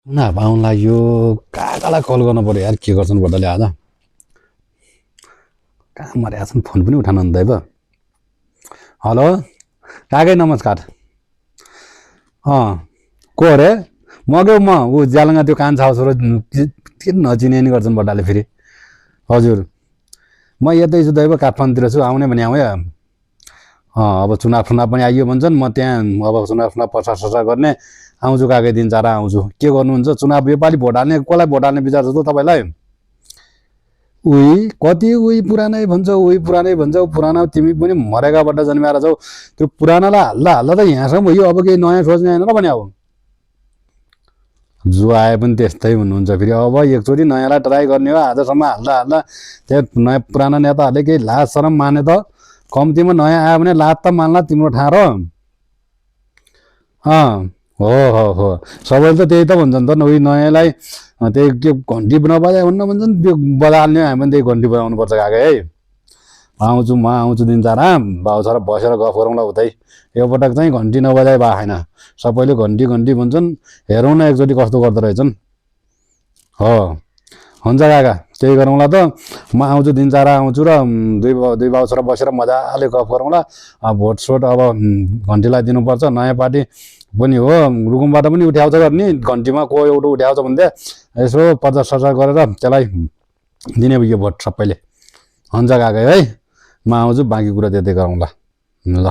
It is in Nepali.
ना पाउनलाई यो काकालाई कल गर्नु पर्यो यार के गर्छन् बड्डाले आज कहाँ मरेका छन् फोन पनि उठाउनु दैव हेलो काकै नमस्कार को अरे म ऊ ज्यालङ्गा त्यो कान्छा छोरो के नचिने नि गर्छन् बड्डाले फेरि हजुर म यतै छु दैव काठमाडौँतिर छु आउने भने आउँ अब चुनाव पनि आइयो भन्छन् म त्यहाँ अब चुनाव प्रचार सचार गर्ने आउँछु काकै दिन चारा आउँछु के गर्नुहुन्छ चुनाव योपालि भोट हाल्ने कसलाई भोट हाल्ने विचार छ त तपाईँलाई उही कति उही पुरानै भन्छ पुराना तिमी पनि मरेकाबाट जन्मेर छौ त्यो पुरानालाई हाल्दा त यहाँसम्म भयो अब केही नयाँ सोच्ने होइन र भने अब जो आए पनि त्यस्तै हुनुहुन्छ फेरि अब एकचोटि नयाँलाई ट्राई गर्ने हो आजसम्म हाल्दा त्यो नयाँ पुराना नेताहरूले केही लाज शरम माने त कम्तीमा नयाँ आयो भने लाज त मान्ला तिम्रो ठाँर हो सबैले त त्यही त भन्छन् त उही नयाँलाई त्यही के घन्टी नबजाए हुन्न भन्छन् त्यो बजाल्ने हामी पनि त्यही घन्टी बजाउनुपर्छ काकै है म आउँछु दिन चार बाउ छोरा बसेर गफ गरौँला उतै एकपटक चाहिँ घन्टी नबजाए बा होइन सबैले घन्टी भन्छन् हेरौँ न एकचोटि कस्तो गर्दो रहेछन् हो हुन्छ काका त्यही गरौँला त म आउँछु दिन चार आउँछु र दुई बाउ छोरा बसेर मजाले गफ गरौँला भोट सोट अब घन्टीलाई दिनुपर्छ नयाँ पार्टी पनि हो रुकुमबाट पनि उठ्याउँछ गर्ने घन्टीमा को एउटा उठ्याउँछ भन्दै यसो प्रचार सचार गरेर त्यसलाई दिने यो भोट सबैले हुन्छ काकै है म आउँछु बाँकी कुरा त्यतै गरौँला ल